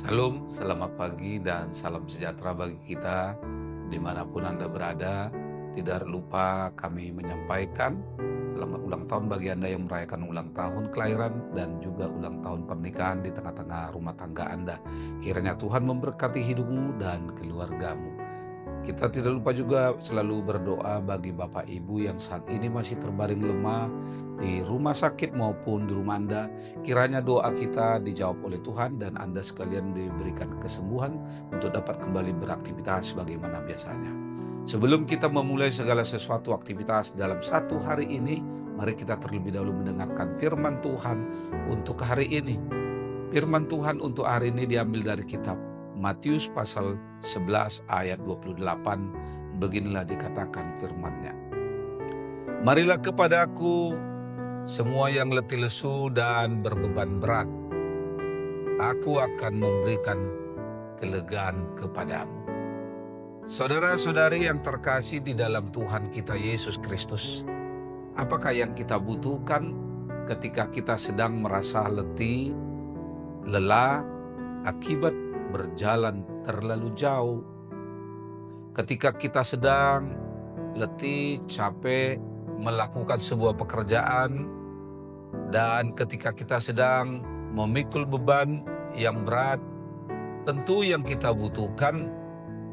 Salam, selamat pagi dan salam sejahtera bagi kita dimanapun Anda berada. Tidak lupa kami menyampaikan selamat ulang tahun bagi Anda yang merayakan ulang tahun kelahiran dan juga ulang tahun pernikahan di tengah-tengah rumah tangga Anda. Kiranya Tuhan memberkati hidupmu dan keluargamu. Kita tidak lupa juga selalu berdoa bagi Bapak Ibu yang saat ini masih terbaring lemah di rumah sakit maupun di rumah Anda. Kiranya doa kita dijawab oleh Tuhan dan Anda sekalian diberikan kesembuhan untuk dapat kembali beraktivitas sebagaimana biasanya. Sebelum kita memulai segala sesuatu aktivitas dalam satu hari ini, mari kita terlebih dahulu mendengarkan firman Tuhan untuk hari ini. Firman Tuhan untuk hari ini diambil dari kitab Matius pasal 11 ayat 28. Beginilah dikatakan firman-Nya. Marilah kepadaku semua yang letih lesu dan berbeban berat. Aku akan memberikan kelegaan kepadamu. Saudara-saudari yang terkasih di dalam Tuhan kita Yesus Kristus, apakah yang kita butuhkan ketika kita sedang merasa letih, lelah, akibat berjalan terlalu jauh? Ketika kita sedang letih, capek, melakukan sebuah pekerjaan, dan ketika kita sedang memikul beban yang berat, tentu yang kita butuhkan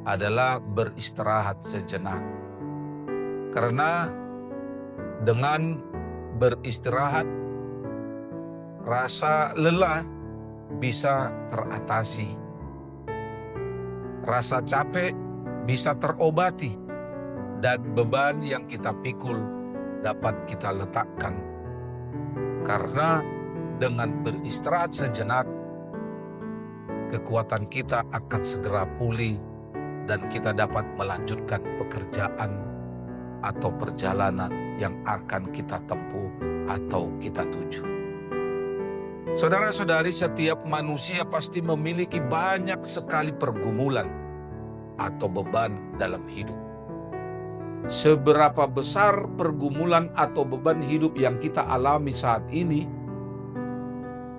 adalah beristirahat sejenak. Karena dengan beristirahat, rasa lelah bisa teratasi. Rasa capek bisa terobati dan beban yang kita pikul dapat kita letakkan. Karena dengan beristirahat sejenak, kekuatan kita akan segera pulih dan kita dapat melanjutkan pekerjaan atau perjalanan yang akan kita tempuh atau kita tuju. Saudara-saudari, setiap manusia pasti memiliki banyak sekali pergumulan atau beban dalam hidup. Seberapa besar pergumulan atau beban hidup yang kita alami saat ini,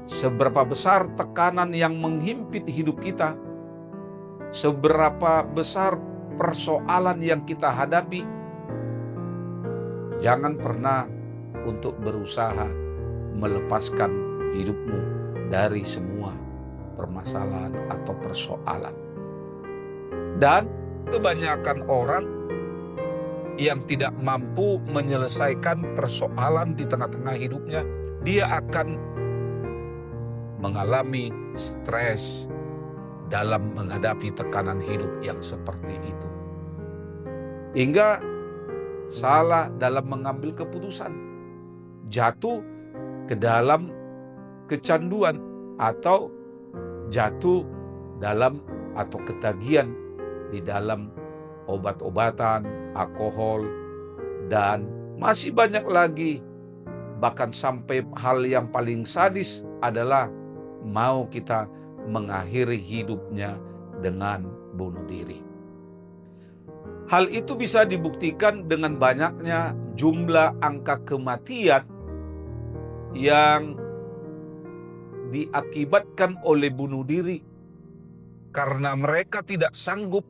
seberapa besar tekanan yang menghimpit hidup kita, seberapa besar persoalan yang kita hadapi, jangan pernah untuk berusaha melepaskan hidupmu dari semua permasalahan atau persoalan. Dan kebanyakan orang yang tidak mampu menyelesaikan persoalan di tengah-tengah hidupnya, dia akan mengalami stres dalam menghadapi tekanan hidup yang seperti itu. Hingga salah dalam mengambil keputusan, jatuh ke dalam kecanduan atau jatuh dalam atau ketagihan di dalam obat-obatan, alkohol, dan masih banyak lagi. Bahkan sampai hal yang paling sadis adalah mau kita mengakhiri hidupnya dengan bunuh diri. Hal itu bisa dibuktikan dengan banyaknya jumlah angka kematian yang diakibatkan oleh bunuh diri karena mereka tidak sanggup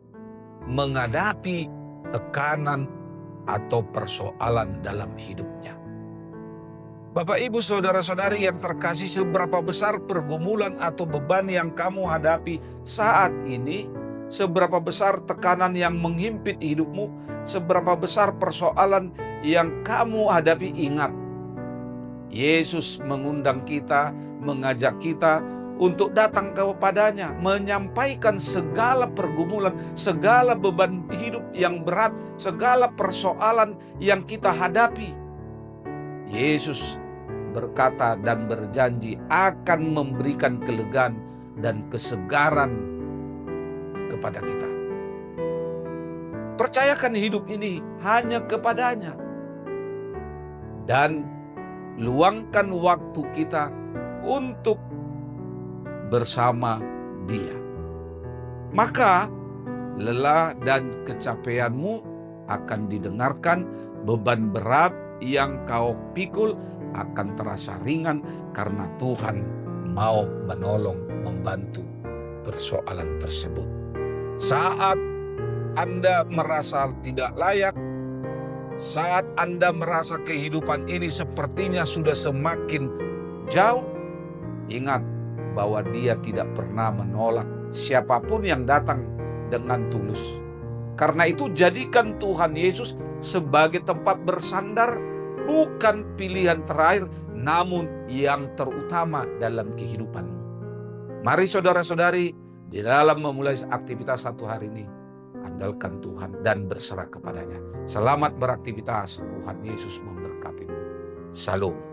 menghadapi tekanan atau persoalan dalam hidupnya. Bapak, Ibu, saudara-saudari yang terkasih, seberapa besar pergumulan atau beban yang kamu hadapi saat ini, seberapa besar tekanan yang menghimpit hidupmu, seberapa besar persoalan yang kamu hadapi, ingat, Yesus mengundang kita, mengajak kita untuk datang kepadanya, menyampaikan segala pergumulan, segala beban hidup yang berat, segala persoalan yang kita hadapi. Yesus berkata dan berjanji akan memberikan kelegaan dan kesegaran kepada kita. Percayakan hidup ini hanya kepadanya. Dan luangkan waktu kita untuk bersama Dia. Maka lelah dan kecapeanmu akan didengarkan, beban berat yang kau pikul akan terasa ringan karena Tuhan mau menolong, membantu persoalan tersebut. Saat Anda merasa tidak layak, saat Anda merasa kehidupan ini sepertinya sudah semakin jauh, ingat bahwa Dia tidak pernah menolak siapapun yang datang dengan tulus. Karena itu jadikan Tuhan Yesus sebagai tempat bersandar, bukan pilihan terakhir, namun yang terutama dalam kehidupanmu. Mari saudara-saudari, di dalam memulai aktivitas satu hari ini, andalkan Tuhan dan berserah kepadanya. Selamat beraktivitas, Tuhan Yesus memberkatimu. Shalom.